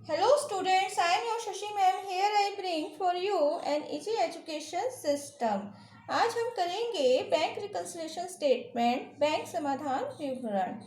Hello students, I am your Shashi ma'am. Here I bring for you an easy education system. आज हम करेंगे bank reconciliation statement, bank समाधान विवरण।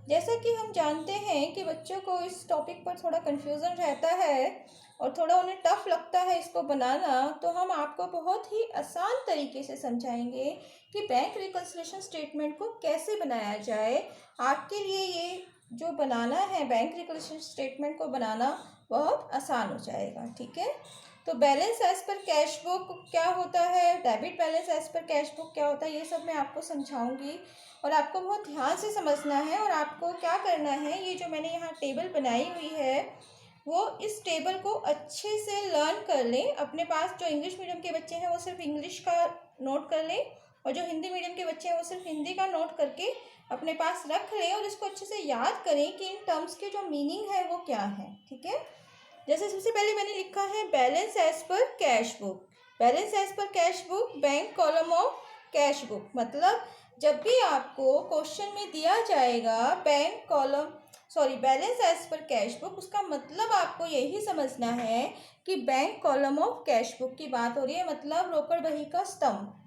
जैसा कि हम जानते हैं कि बच्चों को इस टॉपिक पर थोड़ा कन्फ्यूज़न रहता है और थोड़ा उन्हें टफ लगता है इसको बनाना, तो हम आपको बहुत ही आसान तरीके से समझाएंगे कि बैंक रिकन्सिलिएशन स्टेटमेंट को कैसे बनाया जाए। आपके लिए ये जो बनाना है बैंक रिकन्सिलिएशन स्टेटमेंट को बनाना बहुत आसान हो जाएगा। ठीक है, तो balance as per cash book क्या होता है, debit balance as per cash book क्या होता है, ये सब मैं आपको समझाऊंगी और आपको बहुत ध्यान से समझना है। और आपको क्या करना है, ये जो मैंने यहाँ टेबल बनाई हुई है वो इस टेबल को अच्छे से लर्न कर लें। अपने पास जो इंग्लिश मीडियम के बच्चे हैं वो सिर्फ इंग्लिश का नोट कर लें और जो हिंदी मीडियम के बच्चे हैं वो सिर्फ हिंदी का नोट करके अपने पास रख लें और इसको अच्छे से याद करें कि इन टर्म्स के जो मीनिंग है वो क्या है। ठीक है, जैसे सबसे पहले मैंने लिखा है balance as per cash book. Balance as per cash book, bank column of cash book. मतलब जब भी आपको क्वेश्चन में दिया जाएगा bank column balance as per cash book, उसका मतलब आपको यही समझना है कि bank column of cash book की बात हो रही है, मतलब रोकड़ बही का स्तंभ।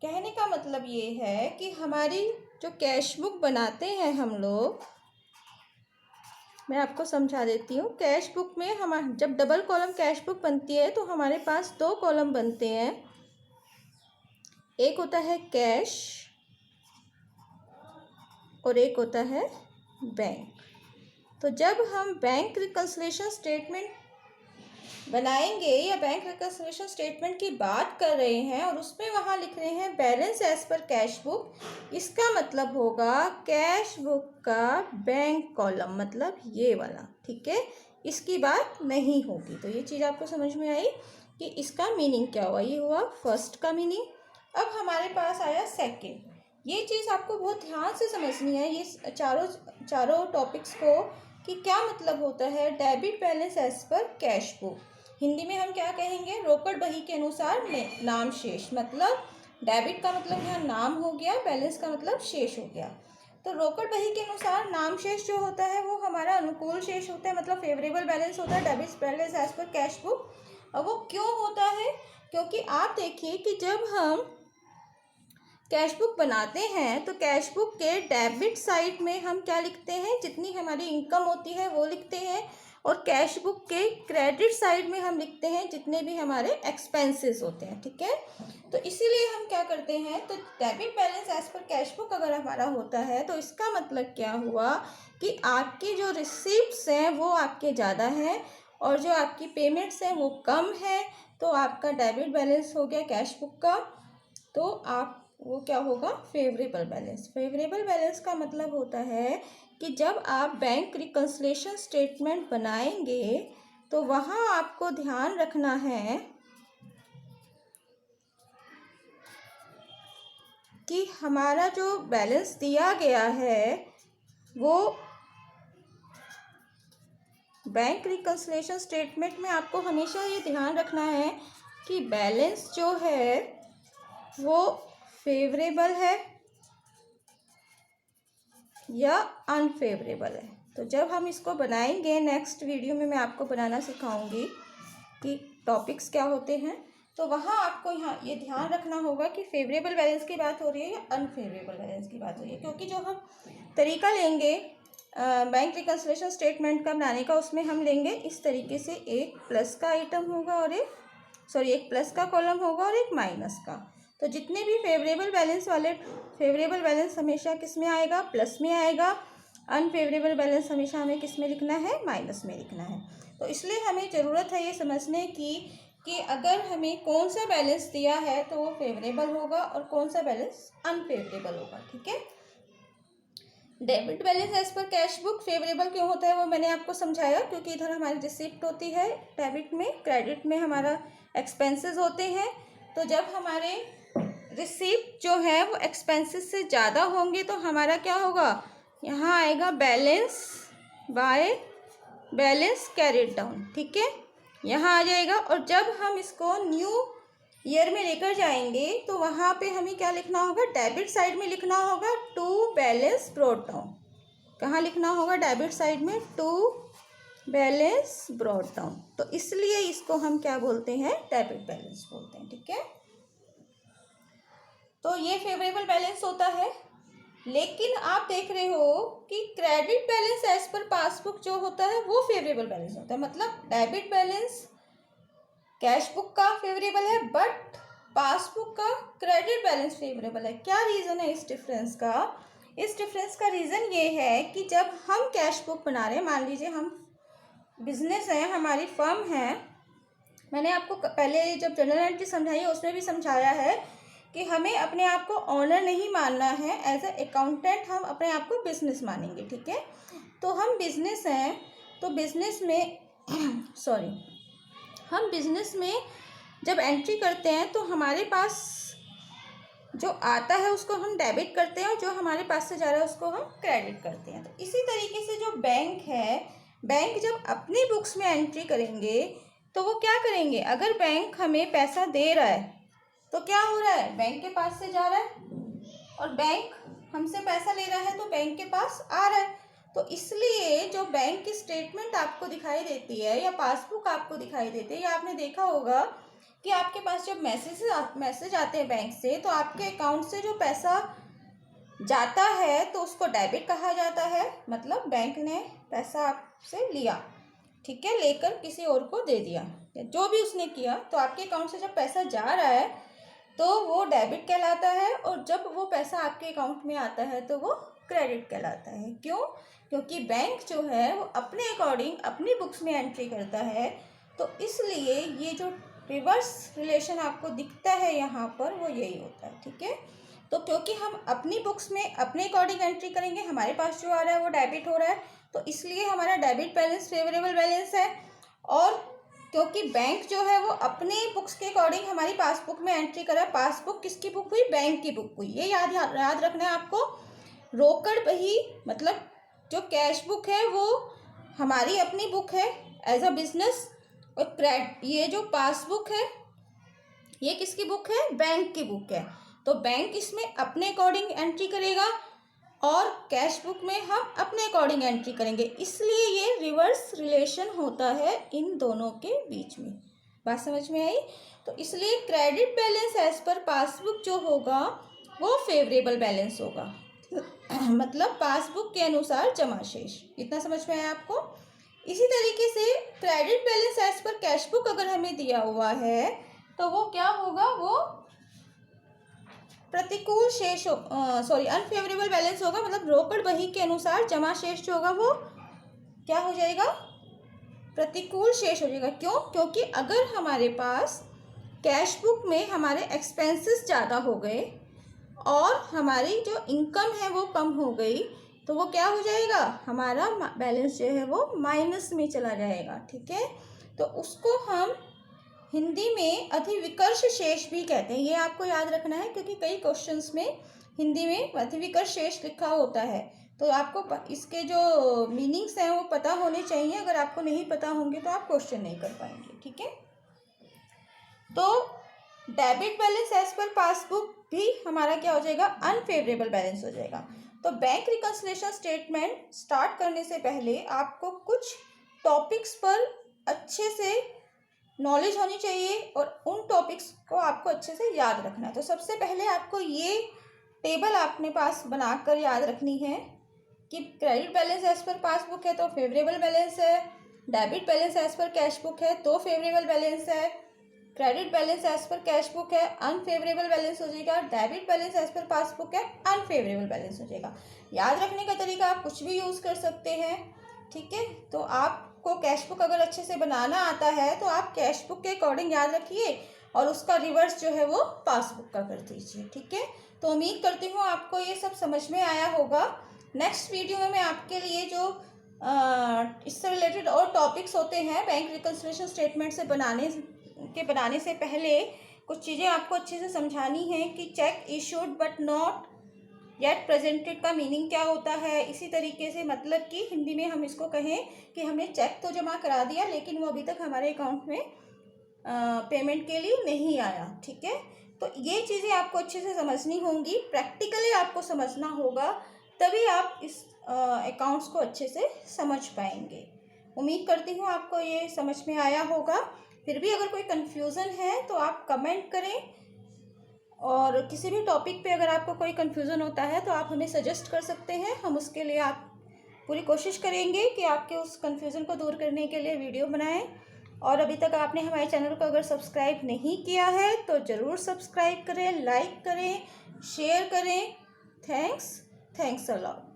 कहने का मतलब ये है कि हमारी जो कैश बुक बनाते हैं हम लोग, मैं आपको समझा देती हूँ। कैश बुक में हम जब डबल कॉलम कैश बुक बनती है तो हमारे पास दो कॉलम बनते हैं, एक होता है कैश और एक होता है बैंक। तो जब हम बैंक रिकन्सिलिएशन स्टेटमेंट बनाएंगे या बैंक रिकन्सिलिएशन स्टेटमेंट की बात कर रहे हैं और उसमें वहाँ लिख रहे हैं balance as per cash book, इसका मतलब होगा कैश बुक का बैंक कॉलम, मतलब ये वाला। ठीक है, इसकी बात नहीं होगी। तो ये चीज़ आपको समझ में आई कि इसका मीनिंग क्या हुआ। ये हुआ फर्स्ट का मीनिंग। अब हमारे पास आया सेकेंड। ये चीज़ आपको बहुत ध्यान से समझनी है, ये चारों टॉपिक्स को, कि क्या मतलब होता है debit balance as per cash book. Hindi में हम क्या कहेंगे, रोकड़ बही के अनुसार नाम शेष। मतलब डेबिट का मतलब यहाँ नाम हो गया, बैलेंस का मतलब शेष हो गया। तो रोकड़ बही के अनुसार नाम शेष जो होता है वो हमारा अनुकूल शेष होता है, मतलब फेवरेबल बैलेंस होता है, debit balance as per cash book. अब वो क्यों होता है, क्योंकि आप देखिए कि जब हम कैश बुक बनाते हैं तो कैश बुक के डेबिट साइड में हम क्या लिखते हैं, जितनी हमारी इनकम होती है वो लिखते हैं, और कैश बुक के क्रेडिट साइड में हम लिखते हैं जितने भी हमारे एक्सपेंसेस होते हैं। ठीक है, तो इसीलिए हम क्या करते हैं, तो debit balance as per cash book अगर हमारा होता है तो इसका मतलब क्या हुआ कि आपकी जो रिसीप्ट्स हैं वो आपके ज़्यादा हैं और जो आपकी पेमेंट्स हैं वो कम है, तो आपका डेबिट बैलेंस हो गया कैश बुक का। तो आप वो क्या होगा, फेवरेबल बैलेंस। फेवरेबल बैलेंस का मतलब होता है कि जब आप बैंक रिकन्सिलिएशन स्टेटमेंट बनाएंगे तो वहाँ आपको ध्यान रखना है कि हमारा जो बैलेंस दिया गया है वो बैंक रिकन्सिलिएशन स्टेटमेंट में आपको हमेशा ये ध्यान रखना है कि बैलेंस जो है वो फेवरेबल है या अनफेवरेबल है। तो जब हम इसको बनाएंगे, नेक्स्ट वीडियो में मैं आपको बनाना सिखाऊंगी कि टॉपिक्स क्या होते हैं, तो वहाँ आपको यहाँ ये ध्यान रखना होगा कि फेवरेबल बैलेंस की बात हो रही है या अनफेवरेबल बैलेंस की बात हो रही है। क्योंकि जो हम तरीका लेंगे बैंक रिकन्सिलिएशन स्टेटमेंट का बनाने का, उसमें हम लेंगे इस तरीके से, एक प्लस का आइटम होगा और एक प्लस का कॉलम होगा और एक माइनस का। तो जितने भी फेवरेबल बैलेंस हमेशा किस में आएगा, प्लस में आएगा। अनफेवरेबल बैलेंस हमेशा हमें किस में लिखना है, माइनस में लिखना है। तो इसलिए हमें ज़रूरत है ये समझने की कि अगर हमें कौन सा बैलेंस दिया है तो वो फेवरेबल होगा और कौन सा बैलेंस अनफेवरेबल होगा। ठीक है, debit balance as per cash book favourable क्यों होता है वो मैंने आपको समझाया, क्योंकि इधर हमारी रिसिप्ट होती है डेबिट में, क्रेडिट में हमारा एक्सपेंसेस होते हैं। तो जब हमारे रिसिप्ट जो है वो एक्सपेंसेस से ज़्यादा होंगे तो हमारा क्या होगा, यहाँ आएगा balance by balance carried down. ठीक है, यहाँ आ जाएगा। और जब हम इसको न्यू ईयर में लेकर जाएंगे तो वहाँ पे हमें क्या लिखना होगा, डेबिट साइड में लिखना होगा टू बैलेंस ब्रॉट डाउन। कहाँ लिखना होगा, डेबिट साइड में टू बैलेंस ब्रॉट डाउन, तो इसलिए इसको हम क्या बोलते हैं, डेबिट बैलेंस बोलते हैं। ठीक है, तो ये फेवरेबल बैलेंस होता है। लेकिन आप देख रहे हो कि credit balance as per passbook जो होता है वो फेवरेबल बैलेंस होता है। मतलब डेबिट बैलेंस कैश बुक का फेवरेबल है, बट पासबुक का क्रेडिट बैलेंस फेवरेबल है। क्या रीज़न है इस डिफरेंस का? इस डिफरेंस का रीज़न ये है कि जब हम कैश बुक बना रहे हैं, मान लीजिए हम बिजनेस है, हमारी फर्म है, मैंने आपको पहले जब जनरल एंट्री समझाई है उसमें भी समझाया है कि हमें अपने आप को ऑनर नहीं मानना है, एज ए अकाउंटेंट हम अपने आप को बिजनेस मानेंगे। ठीक है, तो हम बिजनेस हैं, तो बिजनेस में सॉरी हम बिजनेस में जब एंट्री करते हैं तो हमारे पास जो आता है उसको हम डेबिट करते हैं और जो हमारे पास से जा रहा है उसको हम क्रेडिट करते हैं। तो इसी तरीके से जो बैंक है, बैंक जब अपनी बुक्स में एंट्री करेंगे तो वो क्या करेंगे, अगर बैंक हमें पैसा दे रहा है तो क्या हो रहा है, बैंक के पास से जा रहा है, और बैंक हमसे पैसा ले रहा है तो बैंक के पास आ रहा है। तो इसलिए जो बैंक की स्टेटमेंट आपको दिखाई देती है या पासबुक आपको दिखाई देती है, या आपने देखा होगा कि आपके पास जब मैसेज आते हैं बैंक से, तो आपके अकाउंट से जो पैसा जाता है तो उसको डेबिट कहा जाता है। मतलब बैंक ने पैसा आपसे लिया, ठीक है, लेकर किसी और को दे दिया, जो भी उसने किया, तो आपके अकाउंट से जब पैसा जा रहा है तो वो डेबिट कहलाता है, और जब वो पैसा आपके अकाउंट में आता है तो वो क्रेडिट कहलाता है। क्यों? क्योंकि बैंक जो है वो अपने अकॉर्डिंग अपनी बुक्स में एंट्री करता है, तो इसलिए ये जो रिवर्स रिलेशन आपको दिखता है यहाँ पर वो यही होता है। ठीक है, तो क्योंकि हम अपनी बुक्स में अपने अकॉर्डिंग एंट्री करेंगे, हमारे पास जो आ रहा है वो डेबिट हो रहा है, तो इसलिए हमारा डेबिट बैलेंस फेवरेबल बैलेंस है। और क्योंकि बैंक जो है वो अपने बुक्स के अकॉर्डिंग हमारी पासबुक में एंट्री करा, पासबुक किसकी बुक हुई, बैंक की बुक हुई, ये याद रखना है आपको। रोकड़ बही मतलब जो कैश बुक है वो हमारी अपनी बुक है एज अ बिजनेस, और ये जो पासबुक है ये किसकी बुक है, बैंक की बुक है। तो बैंक इसमें अपने अकॉर्डिंग एंट्री करेगा और कैश बुक में हम अपने अकॉर्डिंग एंट्री करेंगे, इसलिए ये रिवर्स रिलेशन होता है इन दोनों के बीच में। बात समझ में आई? तो इसलिए credit balance as per passbook जो होगा वो फेवरेबल बैलेंस होगा मतलब पासबुक के अनुसार जमा शेष। इतना समझ में आया आपको? इसी तरीके से credit balance as per cash book अगर हमें दिया हुआ है तो वो क्या होगा, वो प्रतिकूल शेष अनफेवरेबल बैलेंस होगा। मतलब रोकड़ बही के अनुसार जमा शेष जो होगा वो क्या हो जाएगा, प्रतिकूल शेष हो जाएगा। क्यों? क्योंकि अगर हमारे पास कैश बुक में हमारे एक्सपेंसेस ज़्यादा हो गए और हमारी जो इनकम है वो कम हो गई, तो वो क्या हो जाएगा, हमारा बैलेंस जो है वो माइनस में चला जाएगा। ठीक है, तो उसको हम हिंदी में अधिविकर्ष शेष भी कहते हैं। ये आपको याद रखना है क्योंकि कई क्वेश्चंस में हिंदी में अधिविकर्ष शेष लिखा होता है, तो आपको इसके जो मीनिंग्स हैं वो पता होने चाहिए। अगर आपको नहीं पता होंगे तो आप क्वेश्चन नहीं कर पाएंगे। ठीक है, तो debit balance as per passbook भी हमारा क्या हो जाएगा, अनफेवरेबल बैलेंस हो जाएगा। तो बैंक रिकंसिलिएशन स्टेटमेंट स्टार्ट करने से पहले आपको कुछ टॉपिक्स पर अच्छे से नॉलेज होनी चाहिए और उन टॉपिक्स को आपको अच्छे से याद रखना है। तो सबसे पहले आपको ये टेबल अपने पास बनाकर याद रखनी है कि credit balance as per passbook है तो फेवरेबल बैलेंस है, debit balance as per cash book है तो फेवरेबल बैलेंस है, credit balance as per cash book है अनफेवरेबल बैलेंस हो जाएगा, debit balance as per passbook है अनफेवरेबल बैलेंस हो जाएगा। याद रखने का तरीका आप कुछ भी यूज़ कर सकते हैं। ठीक है, तो आपको कैश बुक अगर अच्छे से बनाना आता है तो आप कैश बुक के अकॉर्डिंग याद रखिए और उसका रिवर्स जो है वो पासबुक का कर दीजिए। ठीक है, तो उम्मीद करती हूँ आपको ये सब समझ में आया होगा। नेक्स्ट वीडियो में मैं आपके लिए जो इससे रिलेटेड और टॉपिक्स होते हैं बैंक रिकंसिलिएशन स्टेटमेंट से बनाने से पहले कुछ चीज़ें आपको अच्छे से समझानी है कि check issued but not yet presented का मीनिंग क्या होता है। इसी तरीके से मतलब कि हिंदी में हम इसको कहें कि हमने चेक तो जमा करा दिया लेकिन वो अभी तक हमारे अकाउंट में पेमेंट के लिए नहीं आया। ठीक है, तो ये चीज़ें आपको अच्छे से समझनी होंगी, प्रैक्टिकली आपको समझना होगा, तभी आप इस अकाउंट्स को अच्छे से समझ पाएंगे। उम्मीद करती हूँ आपको ये समझ में आया होगा। फिर भी अगर कोई कन्फ्यूज़न है तो आप कमेंट करें, और किसी भी टॉपिक पे अगर आपको कोई कन्फ्यूज़न होता है तो आप हमें सजेस्ट कर सकते हैं। हम उसके लिए आप पूरी कोशिश करेंगे कि आपके उस कन्फ्यूज़न को दूर करने के लिए वीडियो बनाएं। और अभी तक आपने हमारे चैनल को अगर सब्सक्राइब नहीं किया है तो ज़रूर सब्सक्राइब करें, लाइक करें, शेयर करें। Thanks a lot.